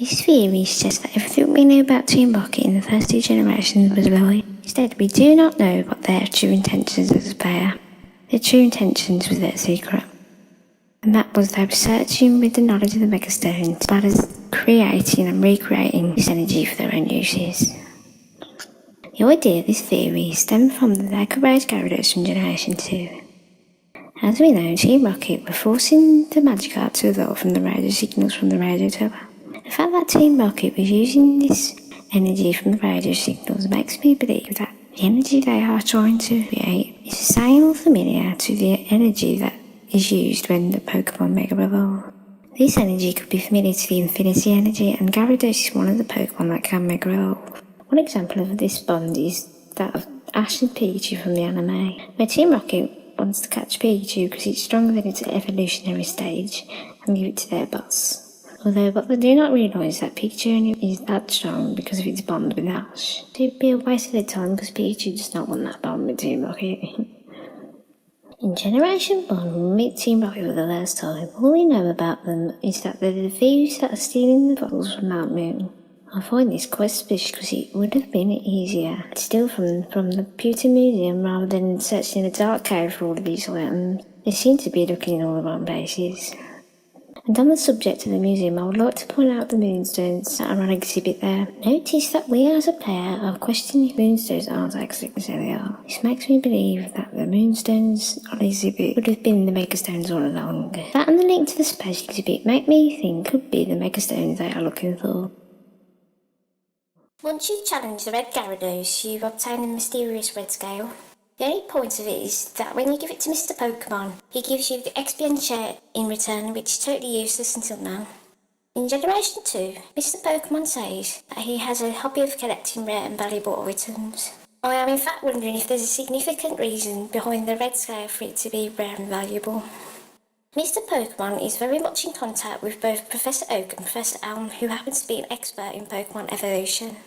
This theory suggests that everything we knew about Team Rocket in the first two generations was a lie. Instead, we do not know what their true intentions as a player. Their true intentions was their secret. And that was they were searching with the knowledge of the Megastones, as well as creating and recreating this energy for their own uses. The idea of this theory stemmed from the lack of rage Gyarados from Generation 2. As we know, Team Rocket were forcing the Magikarp to evolve from the radio signals from the radio tower. The fact that Team Rocket was using this energy from the radio signals makes me believe that the energy they are trying to create is the same or familiar to the energy that is used when the Pokemon Mega Evolve. This energy could be familiar to the Infinity energy, and Gyarados is one of the Pokemon that can Mega Evolve. One example of this bond is that of Ash and Pikachu from the anime, where Team Rocket wants to catch Pikachu because it's stronger than its evolutionary stage and give it to their boss. Although what they do not realise that Pikachu only is that strong because of its bond with Ash. It would be a waste of their time because Pikachu does not want that bond with Team Rocket. In Generation 1, when we meet Team Rocket for the first time, all we know about them is that they're the thieves that are stealing the bottles from Mount Moon. I find this quite suspicious because it would have been easier to steal from the Pewter Museum rather than searching in a dark cave for all of these items. They seem to be looking in all the wrong places. And on the subject of the museum, I would like to point out the moonstones that are on exhibit there. Notice that we as a player are questioning if moonstones aren't actually as they are. This makes me believe that the moonstones on exhibit would have been the Megastones all along. That and the link to the space exhibit make me think could be the Megastones they are looking for. Once you challenge the red Gyarados, you obtain the mysterious red scale. The only point of it is that when you give it to Mr. Pokemon, he gives you the XP share in return, which is totally useless until now. In Generation 2, Mr. Pokemon says that he has a hobby of collecting rare and valuable items. I am in fact wondering if there's a significant reason behind the red scale for it to be rare and valuable. Mr. Pokemon is very much in contact with both Professor Oak and Professor Elm, who happen to be an expert in Pokemon evolution.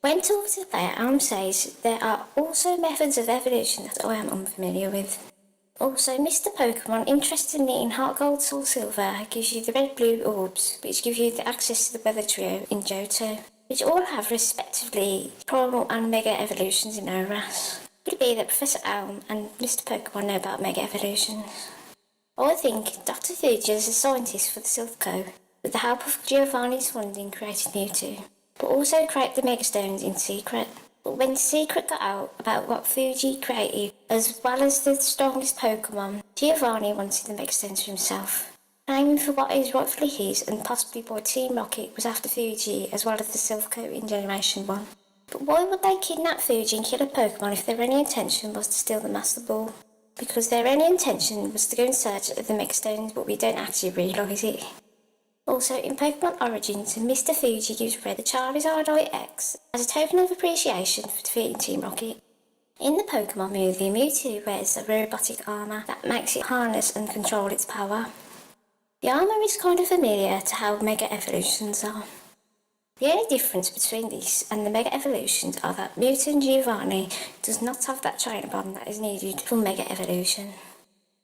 When talking to the player, Elm says there are also methods of evolution that I am unfamiliar with. Also, Mr. Pokemon, interestingly in Heart Gold Soul Silver, gives you the red-blue orbs, which give you the access to the Weather Trio in Johto, which all have respectively Primal and Mega Evolutions in ORAS. Could it be that Professor Elm and Mr. Pokemon know about Mega Evolutions? I think Dr. Fuji, as a scientist for the Silph with the help of Giovanni's funding, created Mewtwo, but also create the Megastones in secret. But when the secret got out about what Fuji created, as well as the strongest Pokemon, Giovanni wanted the Megastones for himself, aiming for what is rightfully his, and possibly why Team Rocket was after Fuji as well as the Silph in Generation 1. But why would they kidnap Fuji and kill a Pokemon if their only intention was to steal the Master Ball? Because their only intention was to go in search of the Megastones, but we don't actually realise it. Also, in Pokemon Origins, Mr. Fuji gives Red the Charizard IX as a token of appreciation for defeating Team Rocket. In the Pokemon movie, Mewtwo wears a robotic armour that makes it harness and control its power. The armour is kind of familiar to how Mega Evolutions are. The only difference between this and the Mega Evolutions are that Mewtwo and Giovanni does not have that trainer bond that is needed for Mega Evolution.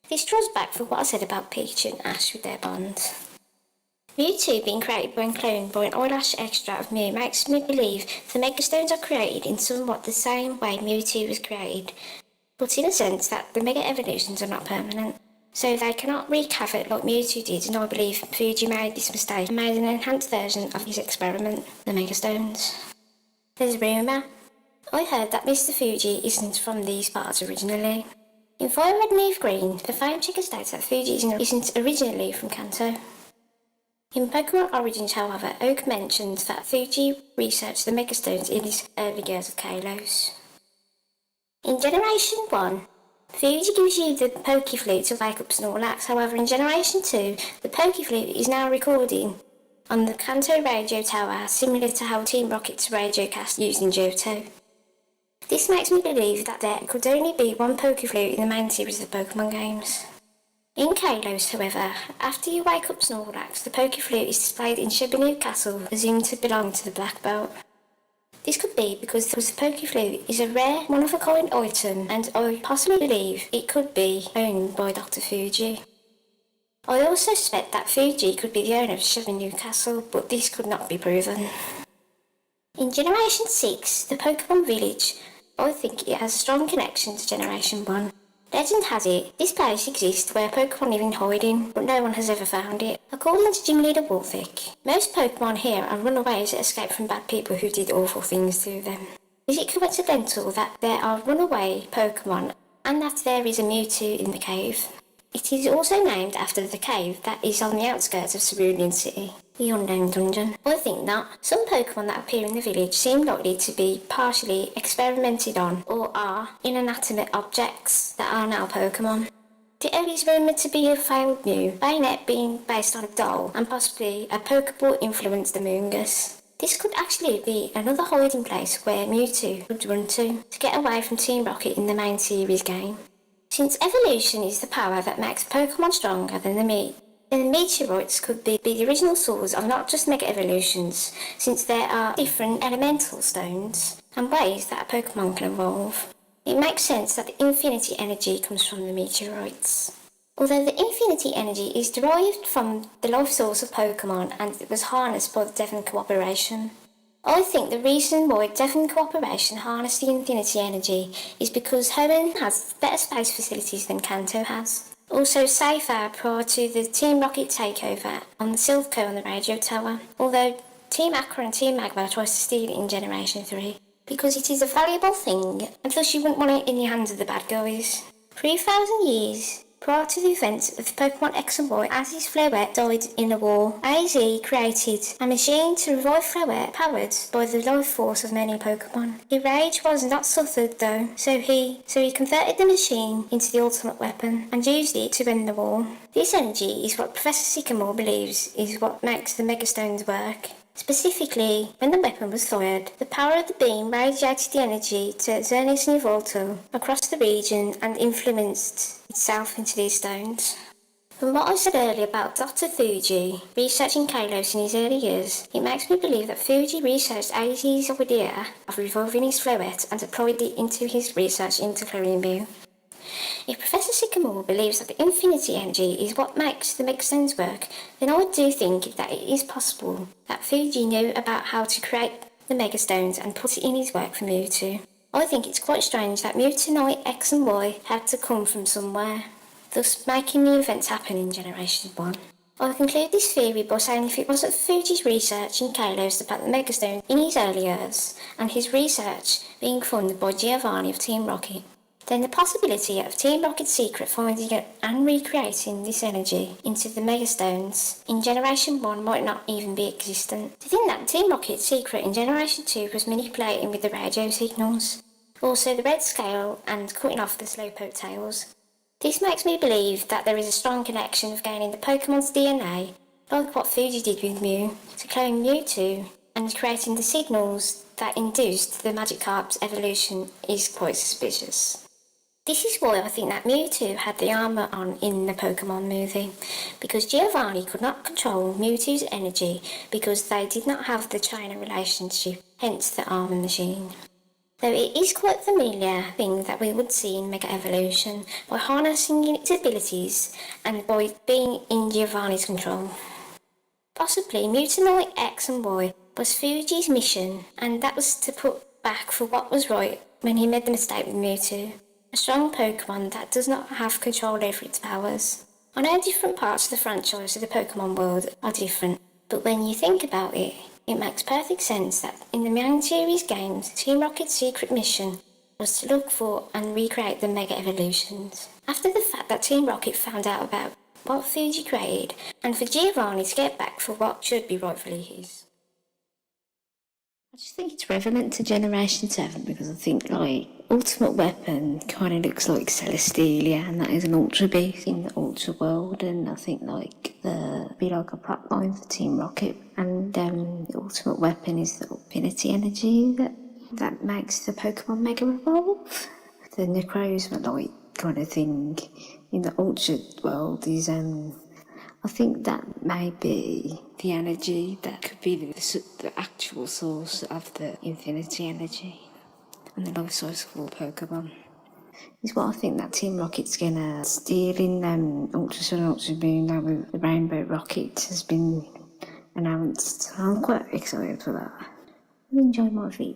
This draws back for what I said about Pikachu and Ash with their bond. Mewtwo being created and cloned by an eyelash extra of Mew makes me believe the Megastones are created in somewhat the same way Mewtwo was created, but in a sense that the Mega Evolutions are not permanent, so they cannot wreak havoc like Mewtwo did, and I believe Fuji made this mistake and made an enhanced version of his experiment, the Megastones. There's a rumour. I heard that Mr. Fuji isn't from these parts originally. In Fire Red Leaf Green, the fame checker states that Fuji isn't originally from Kanto. In Pokemon Origins, however, Oak mentions that Fuji researched the Megastones in his early years of Kalos. In Generation 1, Fuji gives you the Pokeflute to wake up Snorlax, however in Generation 2, the Pokeflute is now recording on the Kanto radio tower, similar to how Team Rocket's radio cast used in Johto. This makes me believe that there could only be one Pokeflute in the main series of Pokemon games. In Kalos, however, after you wake up Snorlax, the Pokeflute is displayed in Shibinu Castle, assumed to belong to the Black Belt. This could be because the Pokeflute is a rare, one-of-a-kind item, and I possibly believe it could be owned by Dr. Fuji. I also suspect that Fuji could be the owner of Seven Newcastle, but this could not be proven. In Generation 6, the Pokemon Village, I think it has a strong connection to Generation 1. Legend has it, this place exists where Pokemon live in hiding, but no one has ever found it. According to Gym Leader Wolfick, most Pokemon here are runaways that escape from bad people who did awful things to them. Is it coincidental that there are runaway Pokemon and that there is a Mewtwo in the cave? It is also named after the cave that is on the outskirts of Cerulean City, the Unknown Dungeon. I think that some Pokemon that appear in the village seem likely to be partially experimented on or are inanimate objects that are now Pokemon. The Early is rumoured to be a failed Mew, Bayonet being based on a doll and possibly a Pokeball influenced Amoonguss. This could actually be another hiding place where Mewtwo would run to get away from Team Rocket in the main series game. Since evolution is the power that makes Pokemon stronger than the meat, then the meteorites could be the original source of not just Mega Evolutions, since there are different elemental stones and ways that a Pokemon can evolve. It makes sense that the Infinity Energy comes from the meteorites. Although the Infinity Energy is derived from the life source of Pokemon and it was harnessed by the Devon Cooperation, I think the reason why Devon Cooperation harnessed the Infinity Energy is because Hoenn has better space facilities than Kanto has. Also safer prior to the Team Rocket takeover on the Silph Co on the radio tower, although Team Aqua and Team Magma tries to steal it in Generation 3, because it is a valuable thing and thus you wouldn't want it in the hands of the bad guys. 3,000 years prior to the events of Pokemon X and Y, as his Floette died in a war, AZ created a machine to revive Floette powered by the life force of many Pokemon. His rage was not suffered though, so he converted the machine into the ultimate weapon and used it to end the war. This energy is what Professor Sycamore believes is what makes the Megastones work. Specifically, when the weapon was fired, the power of the beam radiated the energy to Xerneas and Yveltal across the region and influenced itself into these stones. From what I said earlier about Dr. Fuji researching Kalos in his early years, it makes me believe that Fuji researched AZ's idea of reviving his Floette and applied it into his research into Chlorine Mew. If Professor Sycamore believes that the Infinity Energy is what makes the Megastones work, then I do think that it is possible that Fuji knew about how to create the Megastones and put it in his work for Mewtwo. I think it's quite strange that Mewtwo X and Y had to come from somewhere, thus making the events happen in Generation 1. I'll conclude this theory by saying if it wasn't for Fuji's research in Kalos about the Megastones in his early years, and his research being funded by Giovanni of Team Rocket, then the possibility of Team Rocket's secret finding it and recreating this energy into the Megastones in Generation 1 might not even be existent. To think that Team Rocket's secret in Generation 2 was manipulating with the radio signals, also the red scale and cutting off the slowpoke tails. This makes me believe that there is a strong connection of gaining the Pokemon's DNA, like what Fuji did with Mew, to clone Mewtwo, and creating the signals that induced the Magikarp's evolution is quite suspicious. This is why I think that Mewtwo had the armour on in the Pokemon movie, because Giovanni could not control Mewtwo's energy because they did not have the trainer relationship, hence the armour machine. Though it is quite a familiar thing that we would see in Mega Evolution by harnessing its abilities and by being in Giovanni's control. Possibly Mutanite X and Y was Fuji's mission, and that was to put back for what was right when he made the mistake with Mewtwo. A strong Pokemon that does not have control over its powers. I know different parts of the franchise of the Pokemon world are different, but when you think about it, it makes perfect sense that in the main series games, Team Rocket's secret mission was to look for and recreate the Mega Evolutions. After the fact that Team Rocket found out about what Fuji created, and for Giovanni to get back for what should be rightfully his. I just think it's relevant to Generation 7 because I think, like, Ultimate Weapon kind of looks like Celestelia, and that is an Ultra Beast in the Ultra world, and I think, like, be like a plot line for Team Rocket, and the Ultimate Weapon is the Infinity Energy that makes the Pokemon Mega Evolve. The Necrozma, like, kind of thing in the Ultra world is, I think that may be the energy that could be the actual source of the Infinity Energy and the life source of all Pokemon. is what I think that Team Rocket's gonna stealing Ultra Sun and Ultra Moon now with the Rainbow Rocket has been announced. I'm quite excited for that. I enjoy my video.